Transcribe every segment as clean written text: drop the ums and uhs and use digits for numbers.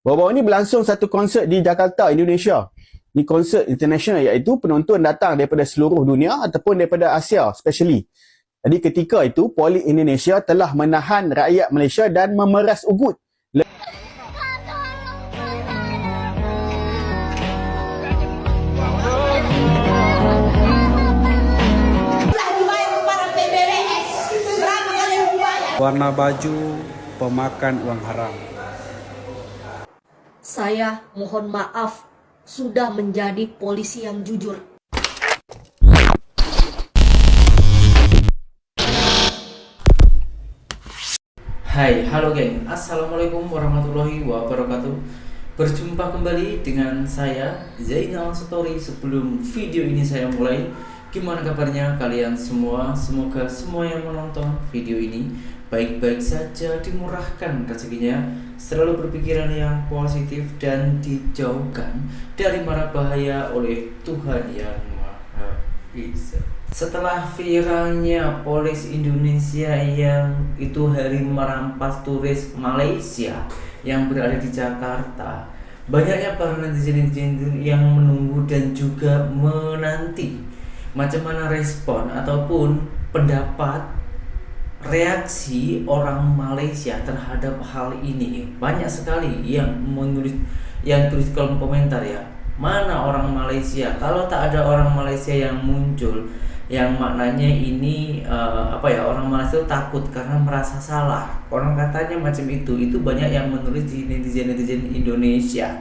Baru-baru ini berlangsung satu konsert di Jakarta, Indonesia. Ini konsert international, iaitu penonton datang daripada seluruh dunia ataupun daripada Asia especially. Jadi ketika itu, Polis Indonesia telah menahan rakyat Malaysia dan memeras ugut. Warna baju pemakan uang haram. Saya mohon maaf sudah menjadi polisi yang jujur. Hai, halo geng. Assalamualaikum warahmatullahi wabarakatuh. Berjumpa kembali dengan saya Zainal Story. Sebelum video ini saya mulai, gimana kabarnya kalian semua? Semoga semua yang menonton video ini baik-baik saja, dimurahkan rezekinya, selalu berpikiran yang positif dan dijauhkan dari mara bahaya oleh Tuhan Yang Maha Esa. Setelah viralnya Polis Indonesia yang itu hari merampas turis Malaysia yang berada di Jakarta, banyaknya para netizen yang menunggu dan juga menanti macam mana respon ataupun pendapat reaksi orang Malaysia terhadap hal ini. Banyak sekali yang tulis kolom komentar ya, mana orang Malaysia, kalau tak ada orang Malaysia yang muncul, yang maknanya ini orang Malaysia takut karena merasa salah, orang katanya macam itu banyak yang menulis di netizen Indonesia.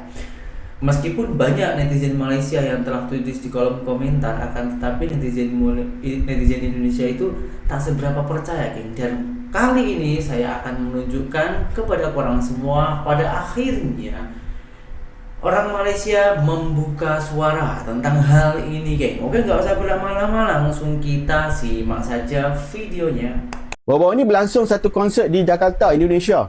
Meskipun banyak netizen Malaysia yang telah tulis di kolom komentar, akan tetapi netizen Indonesia itu tak seberapa percaya, geng. Dan kali ini saya akan menunjukkan kepada korang semua, pada akhirnya orang Malaysia membuka suara tentang hal ini, geng. Oke, nggak usah berlama-lama, langsung kita simak saja videonya. Baru-baru ini berlangsung satu konsert di Jakarta, Indonesia.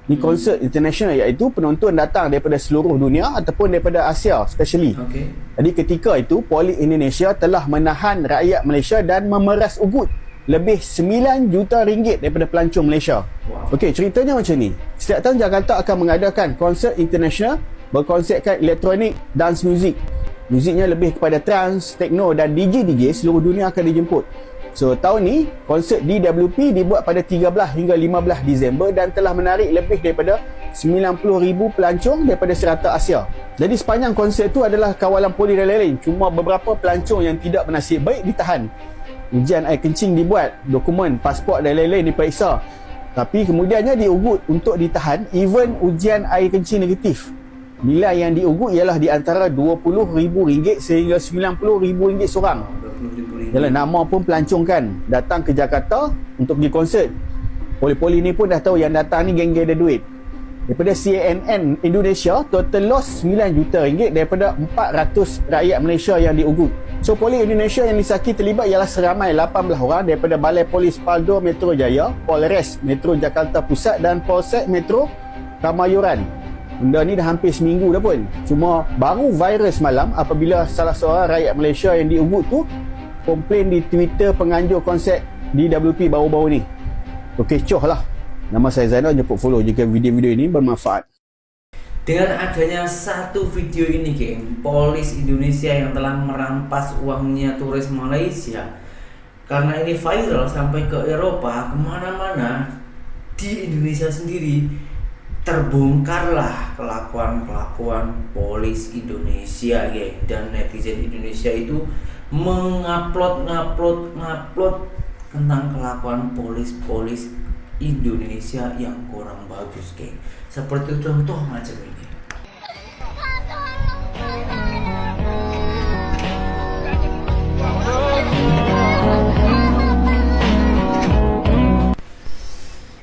Ini konsert international, iaitu penonton datang daripada seluruh dunia ataupun daripada Asia especially. Okay. Jadi ketika itu, Polis Indonesia telah menahan rakyat Malaysia dan memeras ugut lebih 9 juta ringgit daripada pelancong Malaysia. Wow. Okey, ceritanya macam ni. Setiap tahun Jakarta akan mengadakan konsert international berkonsepkan elektronik dance music. Muziknya lebih kepada trance, techno dan DJ seluruh dunia akan dijemput. So, tahun ni, konsert DWP dibuat pada 13 hingga 15 Disember dan telah menarik lebih daripada 90,000 pelancong daripada serata Asia. Jadi, sepanjang konsert itu adalah kawalan polis dan lain-lain. Cuma beberapa pelancong yang tidak bernasib baik ditahan. Ujian air kencing dibuat, dokumen, pasport dan lain-lain diperiksa. Tapi kemudiannya diugut untuk ditahan, even ujian air kencing negatif. Nilai yang diugut ialah di antara RM20,000 sehingga RM90,000 seorang. Yalah, nama pun pelancong kan, datang ke Jakarta untuk pergi konsert. Poli-poli ni pun dah tahu yang datang ni geng-geng ada duit. Daripada CNN Indonesia, total loss RM9 juta daripada 400 rakyat Malaysia yang diugut. So, Polis Indonesia yang disaki terlibat ialah seramai 18 orang daripada Balai Polis Paldo Metro Jaya, Polres Metro Jakarta Pusat dan Polsek Metro Kamayoran. Benda ni dah hampir seminggu dah pun. Cuma baru viral semalam apabila salah seorang rakyat Malaysia yang diugut tu komplain di Twitter penganjur konsert DWP baru-baru ni. Okey, coh lah. Nama saya Zainal, jemput follow jika video-video ini bermanfaat. Dengan adanya satu video ini, geng, Polis Indonesia yang telah merampas uangnya turis Malaysia, karena ini viral sampai ke Eropa, kemana-mana, di Indonesia sendiri terbongkarlah kelakuan Polis Indonesia, geng. Dan netizen Indonesia itu mengupload tentang kelakuan polis Indonesia yang kurang bagus, geng. Seperti contoh macam ini.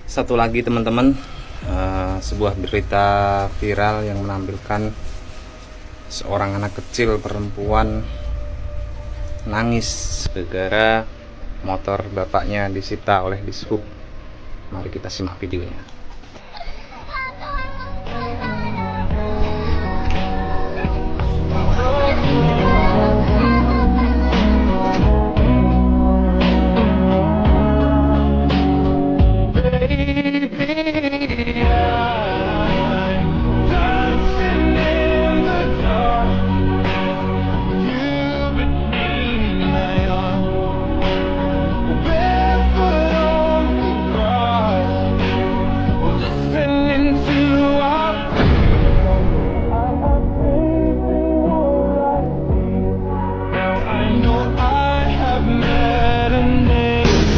Satu lagi teman-teman, sebuah berita viral yang menampilkan seorang anak kecil perempuan nangis gara-gara motor bapaknya disita oleh Dishub. Mari kita simak videonya.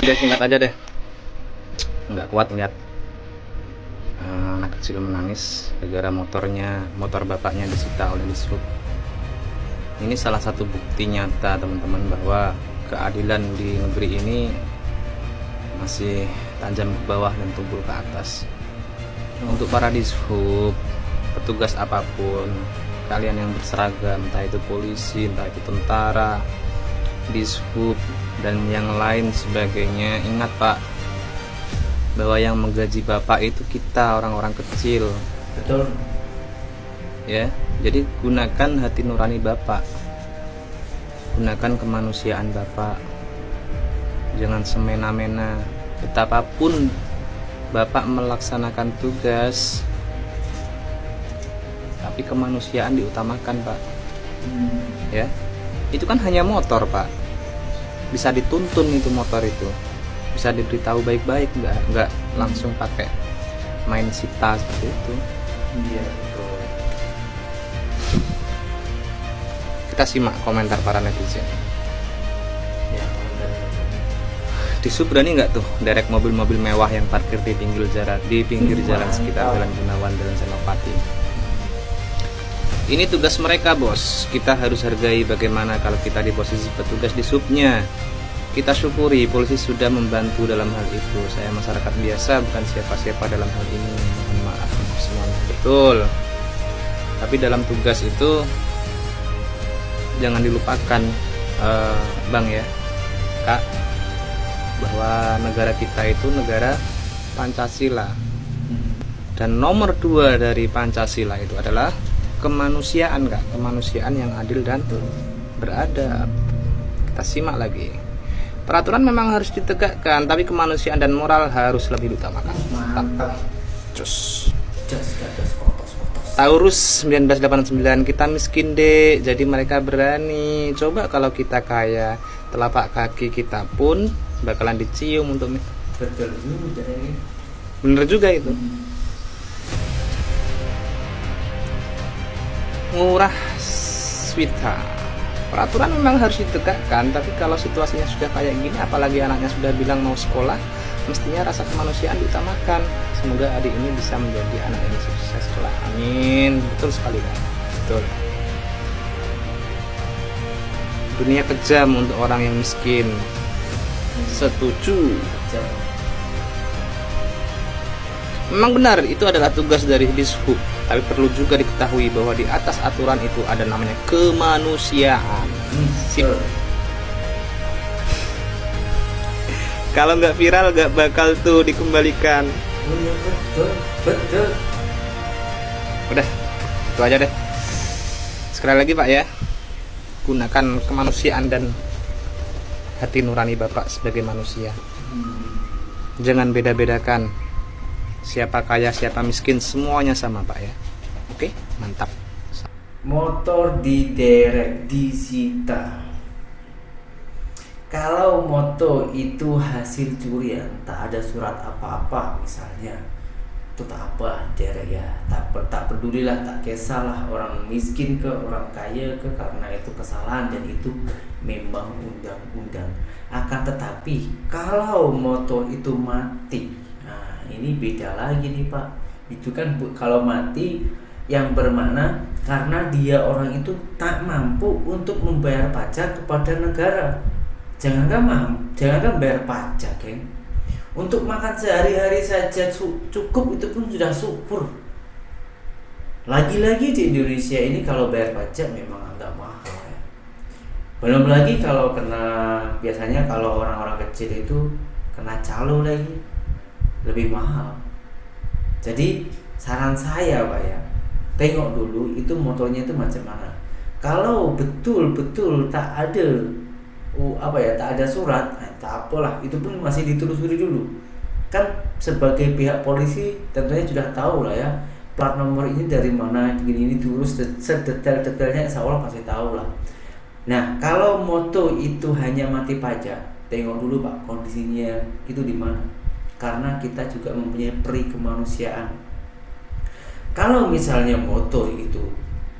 Udah singkat aja deh, nggak kuat lihat anak kecil menangis gara-gara motor bapaknya disita oleh dishub. Ini salah satu bukti nyata teman-teman bahwa keadilan di negeri ini masih tajam ke bawah dan tumpul ke atas. Untuk para dishub, petugas apapun, kalian yang berseragam, entah itu polisi, entah itu tentara, dishub, dan yang lain sebagainya, ingat Pak, bahwa yang menggaji Bapak itu kita, orang-orang kecil. Betul. Ya, jadi gunakan hati nurani Bapak, gunakan kemanusiaan Bapak, jangan semena-mena. Betapapun Bapak melaksanakan tugas, tapi kemanusiaan diutamakan Pak. Ya, itu kan hanya motor Pak, bisa dituntun itu motor itu, bisa diberitahu baik-baik, nggak langsung pakai main sita seperti itu. Iya betul. Kita simak komentar para netizen. Ya, komentar. Dishub berani nggak tuh derek mobil-mobil mewah yang parkir di pinggir jalan sekitar Jalan Gunawan, Jalan Senopati? Ini tugas mereka bos, kita harus hargai. Bagaimana kalau kita di posisi petugas dishubnya? Kita syukuri polisi sudah membantu dalam hal itu. Saya masyarakat biasa, bukan siapa-siapa dalam hal ini, mohon maaf semuanya. Betul, tapi dalam tugas itu jangan dilupakan Bang ya Kak, bahwa negara kita itu negara Pancasila, dan nomor 2 dari Pancasila itu adalah kemanusiaan Kak, kemanusiaan yang adil dan beradab. Kita simak lagi. Peraturan memang harus ditegakkan, tapi kemanusiaan dan moral harus lebih diutamakan. Mantap. Cus. Just gatos kotos. Taurus 1989, kita miskin dek, jadi mereka berani. Coba kalau kita kaya, telapak kaki kita pun bakalan dicium untuk Betul juga ini. bener juga itu. Murah Swita. Peraturan memang harus ditegakkan, tapi kalau situasinya sudah kayak gini, apalagi anaknya sudah bilang mau sekolah, mestinya rasa kemanusiaan diutamakan. Semoga adik ini bisa menjadi anak yang sukses kelak. Amin. Betul sekali kan? Betul. Dunia kejam untuk orang yang miskin. Setuju. Memang benar, itu adalah tugas dari dishub. Tapi perlu juga diketahui bahwa di atas aturan itu ada namanya kemanusiaan. Sip. Kalau nggak viral nggak bakal tuh dikembalikan. Oh iya betul. Udah, itu aja deh. Sekali lagi Pak ya, gunakan kemanusiaan dan hati nurani Bapak sebagai manusia. Jangan beda-bedakan siapa kaya, siapa miskin, semuanya sama Pak ya. Oke, mantap. Motor diderek, disita. Kalau motor itu hasil curian, tak ada surat apa-apa misalnya, itu tak apa derek ya, tak pedulilah, tak kisahlah orang miskin ke orang kaya ke, karena itu kesalahan dan itu memang undang-undang. Akan tetapi kalau motor itu mati, nah ini beda lagi nih Pak. Itu kan kalau mati yang bermakna karena dia orang itu tak mampu untuk membayar pajak kepada negara. Jangankan bayar pajak, kan? Untuk makan sehari-hari saja cukup, itu pun sudah syukur. Lagi-lagi di Indonesia ini kalau bayar pajak memang agak mahal ya. Belum lagi kalau biasanya kalau orang-orang kecil itu kena calo lagi, lebih mahal. Jadi saran saya Pak ya, tengok dulu itu motornya itu macam mana. Kalau betul-betul tak ada tak ada surat, tak apalah, itu pun masih ditelusuri dulu. Kan sebagai pihak polisi tentunya sudah tahu lah ya, plat nomor ini dari mana, ini terus sedetail-detailnya insya Allah pasti tahu lah. Nah kalau motor itu hanya mati pajak, tengok dulu Pak kondisinya itu di mana, karena kita juga mempunyai peri kemanusiaan. Kalau misalnya motor itu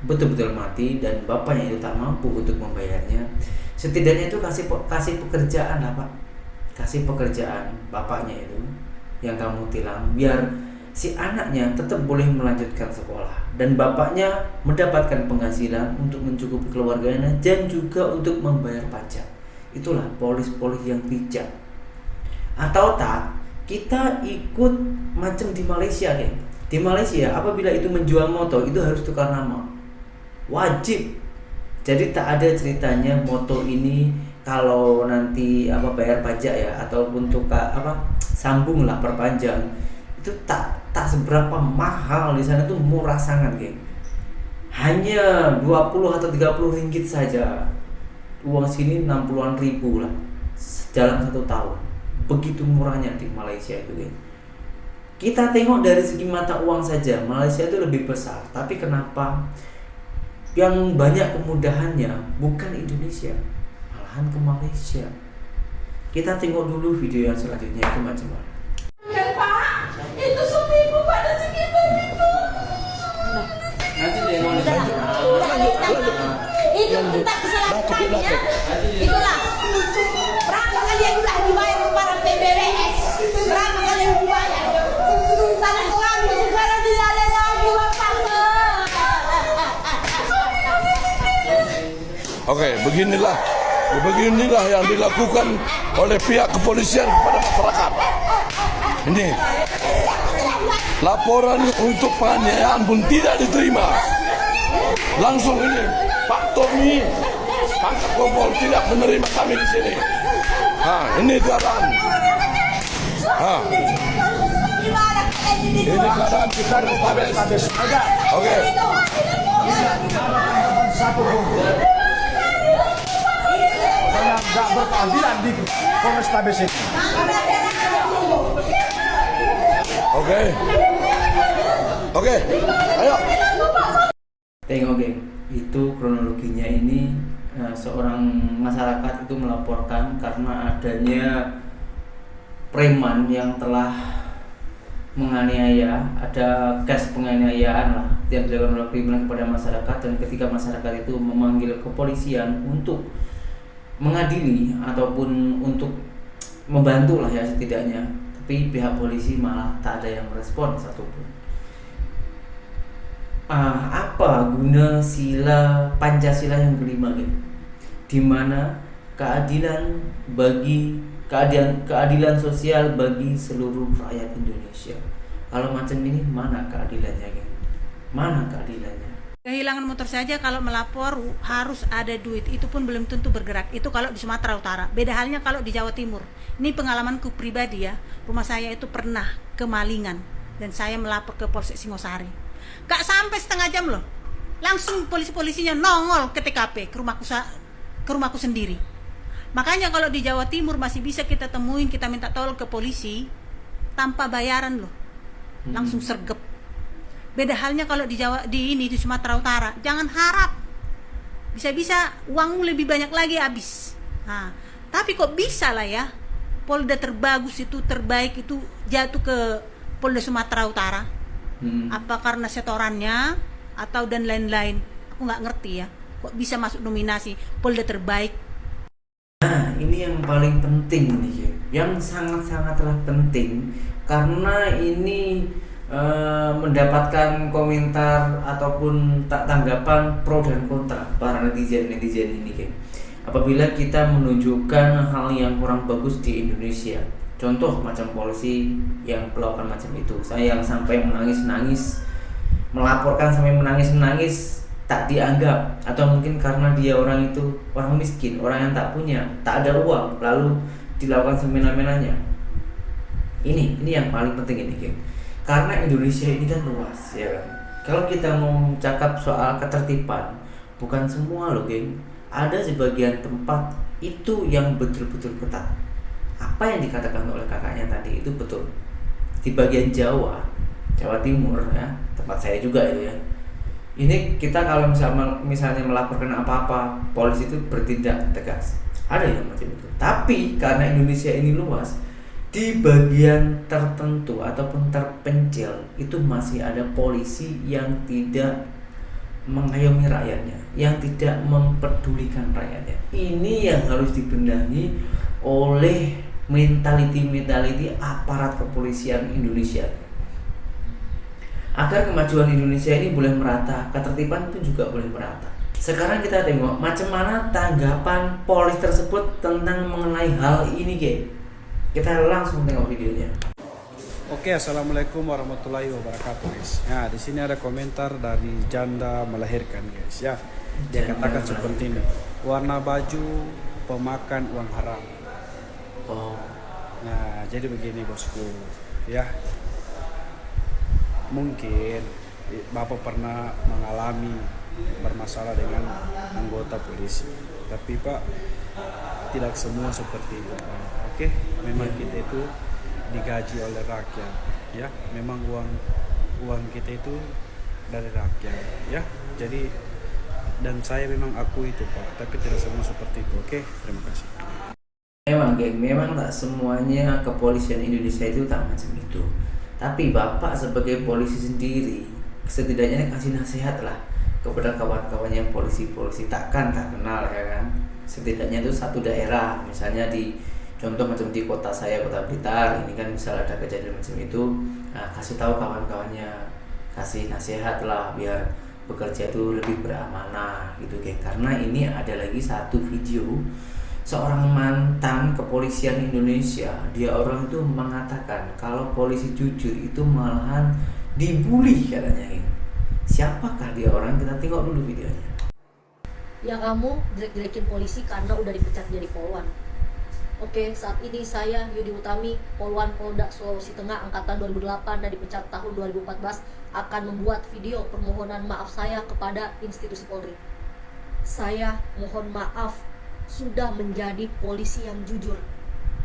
betul-betul mati dan bapaknya itu tak mampu untuk membayarnya, setidaknya itu kasih pekerjaan lah Pak, kasih pekerjaan bapaknya itu yang kamu tilang, biar si anaknya tetap boleh melanjutkan sekolah dan bapaknya mendapatkan penghasilan untuk mencukupi keluarganya dan juga untuk membayar pajak. Itulah polis-polis yang bijak. Atau tak, kita ikut macam di Malaysia deh. Di Malaysia apabila itu menjual motor itu harus tukar nama, wajib. Jadi tak ada ceritanya motor ini kalau nanti bayar pajak ya ataupun tukar sambung lah perpanjang, itu tak seberapa mahal. Di sana tuh murah sangat, geng. Hanya 20 atau 30 ringgit saja. Uang sini 60-an ribu lah dalam 1 tahun. Begitu murahnya di Malaysia itu, geng. Kita tengok dari segi mata uang saja, Malaysia itu lebih besar. Tapi kenapa yang banyak kemudahannya bukan Indonesia, malahan ke Malaysia? Kita tengok dulu video yang selanjutnya itu macam mana. Itu seminggu pada segitu itu. Itu kita keselamatannya. Itulah. Berapa kali yang sudah dibayar para PBBS? Berapa kali yang dibayar? Tanah orang sekarang tidak ada lagi waktu. Oke, beginilah yang dilakukan oleh pihak kepolisian kepada masyarakat. Ini laporan untuk penganiayaan pun tidak diterima. Langsung ini Pak Tommy Pangkat Kompol tidak menerima kami di sini. Ini keadaan. Ini keadaan kita habis. Oke. Nggak berkeadilan di Polrestabes ini. Oke, ayo. Tengok, geng, itu kronologinya ini seorang masyarakat itu melaporkan karena adanya preman yang telah menganiaya, ada kes penganiayaan lah yang dilakukan oleh preman kepada masyarakat, dan ketika masyarakat itu memanggil kepolisian untuk mengadili ataupun untuk membantu lah ya setidaknya, tapi pihak polisi malah tak ada yang merespon satupun. Apa guna sila Pancasila yang kelima ini? Dimana keadilan sosial bagi seluruh rakyat Indonesia. Kalau macam ini mana keadilannya, geng? Mana keadilannya? Kehilangan motor saja kalau melapor harus ada duit, itu pun belum tentu bergerak. Itu kalau di Sumatera Utara. Beda halnya kalau di Jawa Timur. Ini pengalamanku pribadi ya. Rumah saya itu pernah kemalingan dan saya melapor ke Polsek Singosari. Gak sampai setengah jam loh, langsung polisi-polisinya nongol ke TKP, ke rumahku sendiri. Makanya kalau di Jawa Timur masih bisa kita temuin, kita minta tolong ke polisi tanpa bayaran loh, langsung sergep. Beda halnya kalau di Sumatera Utara, jangan harap bisa-bisa uangmu lebih banyak lagi habis. Tapi kok bisa lah ya, Polda terbagus itu, terbaik itu jatuh ke Polda Sumatera Utara. Apa karena setorannya atau dan lain-lain, aku nggak ngerti ya, kok bisa masuk nominasi Polda terbaik. Nah, ini yang paling penting nih, yang sangatlah penting, karena ini mendapatkan komentar ataupun tanggapan pro dan kontra para netizen ini, geng. Apabila kita menunjukkan hal yang kurang bagus di Indonesia, contoh macam polisi yang melakukan macam itu, saya yang sampai menangis-nangis, melaporkan sampai menangis-nangis, tak dianggap, atau mungkin karena dia orang itu orang miskin, orang yang tak punya, tak ada uang, lalu dilakukan semena-menanya. Ini yang paling penting ini, geng. Karena Indonesia ini kan luas, ya kan. Kalau kita mau cakap soal ketertiban, bukan semua loh, geng. Ada sebagian tempat itu yang betul-betul ketat. Apa yang dikatakan oleh kakaknya tadi itu betul. Di bagian Jawa Timur ya, tempat saya juga itu ya. Ini kita kalau misalnya melaporkan apa-apa, polisi itu bertindak tegas. Ada yang macam itu. Tapi karena Indonesia ini luas, di bagian tertentu ataupun terpencil itu masih ada polisi yang tidak mengayomi rakyatnya, yang tidak mempedulikan rakyatnya. Ini yang harus dibenahi oleh mentality aparat kepolisian Indonesia. Agar kemajuan Indonesia ini boleh merata, ketertiban pun juga boleh merata. Sekarang kita tengok macam mana tanggapan polisi tersebut tentang mengenai hal ini, guys. Kita langsung tengok videonya. Oke, assalamualaikum warahmatullahi wabarakatuh, guys. Nah, di sini ada komentar dari janda melahirkan, guys. Ya, dia katakan seperti ini: warna baju pemakan uang haram. Oh, Nah, jadi begini bosku, ya. Mungkin Bapak pernah mengalami bermasalah dengan anggota polisi, tapi Pak, tidak semua seperti itu, Pak. Oke, memang kita itu digaji oleh rakyat, ya. Memang uang kita itu dari rakyat, ya. Jadi, dan saya memang akui itu, Pak, tapi tidak semua seperti itu. Oke, terima kasih. memang, geng, memang tak semuanya kepolisian Indonesia itu tak macam itu. Tapi Bapak sebagai polisi sendiri setidaknya kasih nasihat lah kepada kawan-kawannya polisi-polisi tak kenal, ya kan. Setidaknya itu satu daerah, misalnya di contoh macam di kota saya, Kota Blitar ini kan, misal ada kejadian macam itu, nah, kasih tahu kawan-kawannya, kasih nasihat lah biar bekerja itu lebih beramanah gitu, geng. Karena ini ada lagi satu video seorang mantan kepolisian Indonesia, dia orang itu mengatakan kalau polisi jujur itu malahan dibully katanya, geng. Siapakah dia orang? Kita tengok dulu videonya. Ya, kamu jelek-jelekin polisi karena udah dipecat jadi polwan. Oke, saat ini saya Yudi Utami, Polwan Polda Sulawesi Tengah Angkatan 2008 dan dipecat tahun 2014, akan membuat video permohonan maaf saya kepada institusi Polri. Saya mohon maaf sudah menjadi polisi yang jujur.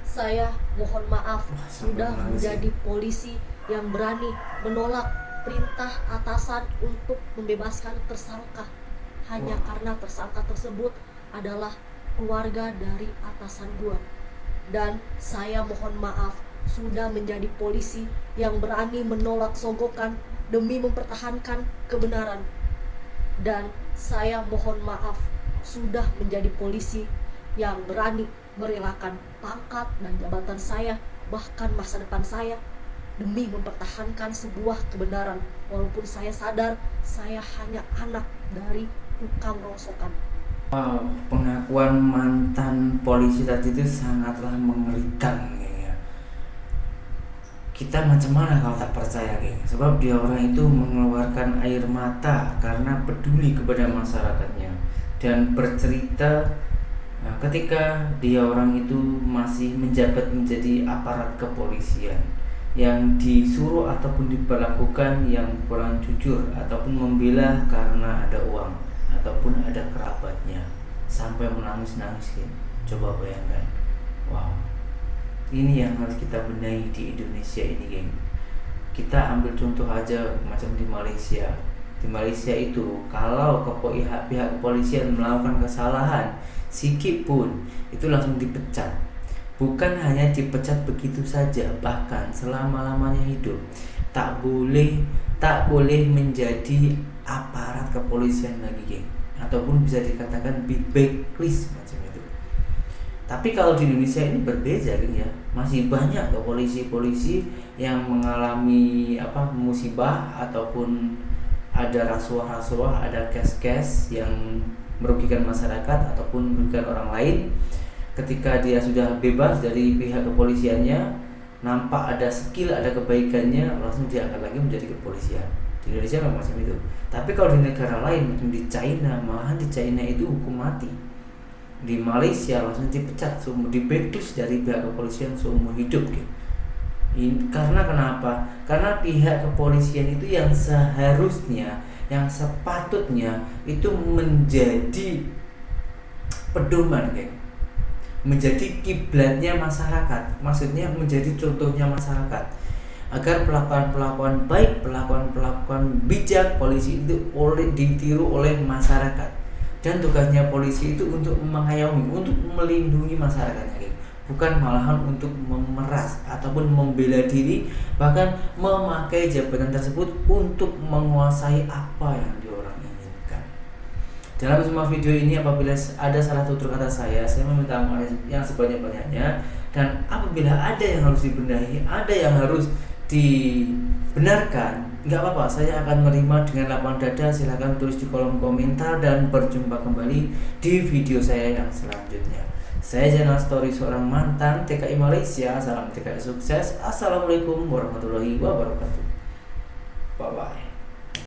Saya mohon maaf sudah menjadi polisi yang berani menolak perintah atasan untuk membebaskan tersangka hanya karena tersangka tersebut adalah keluarga dari atasan gua. Dan saya mohon maaf sudah menjadi polisi yang berani menolak sogokan demi mempertahankan kebenaran. Dan saya mohon maaf sudah menjadi polisi yang berani merelakan pangkat dan jabatan saya, bahkan masa depan saya, demi mempertahankan sebuah kebenaran, walaupun saya sadar saya hanya anak dari tukang rongsokan. Wow, pengakuan mantan polisi tadi itu sangatlah mengerikan, ya. Kita macam mana kalau tak percaya, geng? Sebab dia orang itu mengeluarkan air mata karena peduli kepada masyarakatnya dan bercerita ketika dia orang itu masih menjabat menjadi aparat kepolisian yang disuruh ataupun diperlakukan yang kurang jujur ataupun membela karena ada uang ataupun ada kerabatnya sampai menangis-nangis, geng. Coba bayangkan. Wow, ini yang harus kita benahi di Indonesia ini, geng. Kita ambil contoh aja macam di Malaysia. Di Malaysia itu kalau pihak kepolisian melakukan kesalahan sikit pun itu langsung dipecat. Bukan hanya dipecat begitu saja, bahkan selama-lamanya hidup tak boleh menjadi aparat kepolisian lagi, geng. Ataupun bisa dikatakan di blacklist macam itu. Tapi kalau di Indonesia ini berbeda, geng, ya. Masih banyak polisi-polisi yang mengalami musibah ataupun ada rasuah-rasuah, ada kes-kes yang merugikan masyarakat ataupun merugikan orang lain. Ketika dia sudah bebas dari pihak kepolisiannya, nampak ada skill, ada kebaikannya, langsung diangkat lagi menjadi kepolisian. Di Indonesia memang macam itu. Tapi kalau di negara lain, macam di China, malahan di China itu hukum mati. Di Malaysia langsung dipecat, di blacklist dari pihak kepolisian seumur hidup, gitu. Karena kenapa? Karena pihak kepolisian itu yang seharusnya, yang sepatutnya itu menjadi pedoman, geng. Menjadi kiblatnya masyarakat, maksudnya menjadi contohnya masyarakat, agar pelakuan-pelakuan baik, pelakuan-pelakuan bijak polisi itu ditiru oleh masyarakat. Dan tugasnya polisi itu untuk mengayomi, untuk melindungi masyarakatnya, geng. Bukan malahan untuk memeras ataupun membela diri, bahkan memakai jabatan tersebut untuk menguasai apa yang diorang inginkan. Dalam semua video ini, apabila ada salah tutur kata saya meminta maaf yang sebanyak-banyaknya. Dan apabila ada yang harus dibenahi, ada yang harus dibenarkan, nggak apa-apa, saya akan menerima dengan lapang dada. Silahkan tulis di kolom komentar dan berjumpa kembali di video saya yang selanjutnya. Saya Zainal Story, seorang mantan TKI Malaysia. Salam TKI sukses. Assalamualaikum warahmatullahi wabarakatuh. Bye bye.